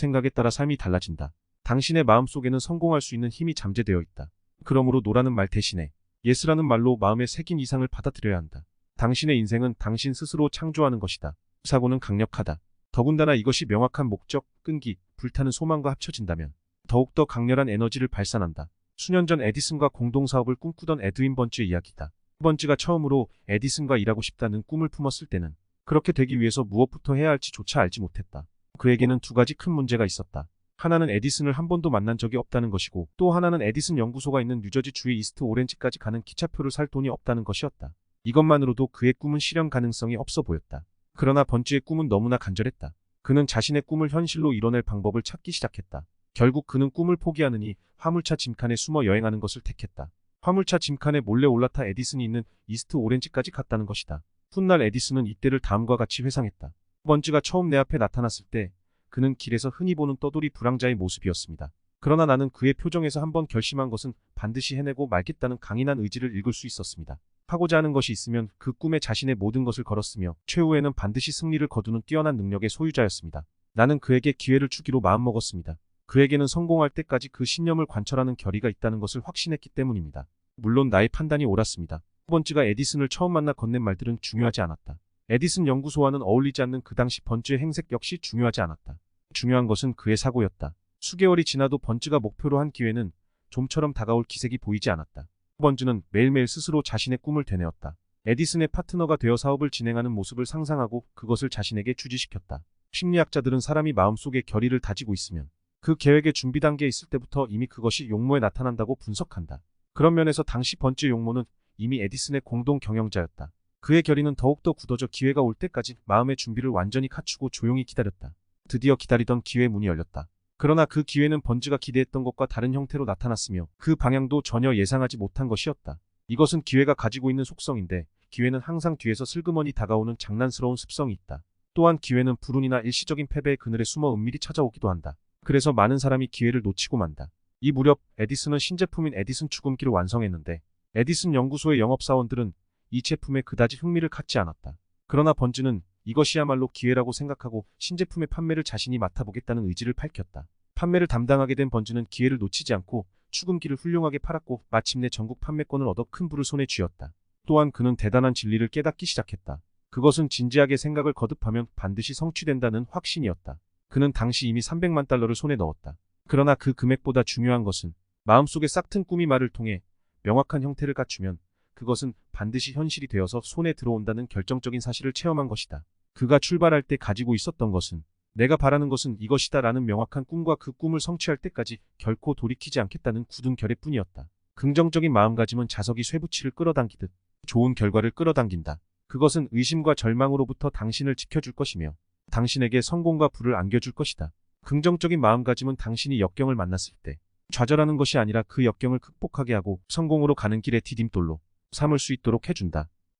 생각에 따라 삶이 달라진다. 당신의 마음속에는 성공할 수 있는 힘이 잠재되어 있다. 그러므로 노라는 말 대신에 예스라는 말로 마음에 새긴 이상을 받아들여야 한다. 당신의 인생은 당신 스스로 창조하는 것이다. 사고는 강력하다. 더군다나 이것이 명확한 목적, 끈기, 불타는 소망과 합쳐진다면 더욱더 강렬한 에너지를 발산한다. 수년 전 에디슨과 공동사업을 꿈꾸던 에드윈 번츠의 이야기다. 번츠가 처음으로 에디슨과 일하고 싶다는 꿈을 품었을 때는 그렇게 되기 위해서 무엇부터 해야 할지조차 알지 못했다. 그에게는 두 가지 큰 문제가 있었다. 하나는 에디슨을 한 번도 만난 적이 없다는 것이고, 또 하나는 에디슨 연구소가 있는 뉴저지 주의 이스트 오렌지까지 가는 기차표를 살 돈이 없다는 것이었다. 이것만으로도 그의 꿈은 실현 가능성이 없어 보였다. 그러나 번츠의 꿈은 너무나 간절했다. 그는 자신의 꿈을 현실로 이뤄낼 방법을 찾기 시작했다. 결국 그는 꿈을 포기하느니 화물차 짐칸에 숨어 여행하는 것을 택했다. 화물차 짐칸에 몰래 올라타 에디슨이 있는 이스트 오렌지까지 갔다는 것이다. 훗날 에디슨은 이때를 다음과 같이 회상했다. 번츠가 처음 내 앞에 나타났을 때 그는 길에서 흔히 보는 떠돌이 불황자의 모습이었습니다. 그러나 나는 그의 표정에서 한번 결심한 것은 반드시 해내고 말겠다는 강인한 의지를 읽을 수 있었습니다. 하고자 하는 것이 있으면 그 꿈에 자신의 모든 것을 걸었으며 최후에는 반드시 승리를 거두는 뛰어난 능력의 소유자였습니다. 나는 그에게 기회를 주기로 마음먹었습니다. 그에게는 성공할 때까지 그 신념을 관철하는 결의가 있다는 것을 확신했기 때문입니다. 물론 나의 판단이 옳았습니다. 번츠가 에디슨을 처음 만나 건넨 말들은 중요하지 않았다. 에디슨 연구소와는 어울리지 않는 그 당시 번츠의 행색 역시 중요하지 않았다. 중요한 것은 그의 사고였다. 수개월이 지나도 번츠가 목표로 한 기회는 좀처럼 다가올 기색이 보이지 않았다. 번츠는 매일매일 스스로 자신의 꿈을 되뇌었다. 에디슨의 파트너가 되어 사업을 진행하는 모습을 상상하고 그것을 자신에게 주지시켰다. 심리학자들은 사람이 마음속에 결의를 다지고 있으면 그 계획의 준비 단계에 있을 때부터 이미 그것이 용모에 나타난다고 분석한다. 그런 면에서 당시 번츠의 용모는 이미 에디슨의 공동 경영자였다. 그의 결의는 더욱더 굳어져 기회가 올 때까지 마음의 준비를 완전히 갖추고 조용히 기다렸다. 드디어 기다리던 기회의 문이 열렸다. 그러나 그 기회는 번츠가 기대했던 것과 다른 형태로 나타났으며 그 방향도 전혀 예상하지 못한 것이었다. 이것은 기회가 가지고 있는 속성인데, 기회는 항상 뒤에서 슬그머니 다가오는 장난스러운 습성이 있다. 또한 기회는 불운이나 일시적인 패배의 그늘에 숨어 은밀히 찾아오기도 한다. 그래서 많은 사람이 기회를 놓치고 만다. 이 무렵 에디슨은 신제품인 에디슨 축음기를 완성했는데, 에디슨 연구소의 영업사원들은 이 제품에 그다지 흥미를 갖지 않았다. 그러나 번츠는 이것이야말로 기회라고 생각하고 신제품의 판매를 자신이 맡아보겠다는 의지를 밝혔다. 판매를 담당하게 된 번츠는 기회를 놓치지 않고 축음기를 훌륭하게 팔았고 마침내 전국 판매권을 얻어 큰 부를 손에 쥐었다. 또한 그는 대단한 진리를 깨닫기 시작했다. 그것은 진지하게 생각을 거듭하면 반드시 성취된다는 확신이었다. 그는 당시 이미 300만 달러를 손에 넣었다. 그러나 그 금액보다 중요한 것은 마음속에 싹튼 꿈이 말을 통해 명확한 형태를 갖추면 그것은 반드시 현실이 되어서 손에 들어온다는 결정적인 사실을 체험한 것이다. 그가 출발할 때 가지고 있었던 것은 내가 바라는 것은 이것이다 라는 명확한 꿈과 그 꿈을 성취할 때까지 결코 돌이키지 않겠다는 굳은 결의뿐이었다. 긍정적인 마음가짐은 자석이 쇠붙이를 끌어당기듯 좋은 결과를 끌어당긴다. 그것은 의심과 절망으로부터 당신을 지켜줄 것이며 당신에게 성공과 부를 안겨줄 것이다. 긍정적인 마음가짐은 당신이 역경을 만났을 때 좌절하는 것이 아니라 그 역경을 극복하게 하고 성공으로 가는 길의 디딤돌로 삼을 수 있도록 해준다.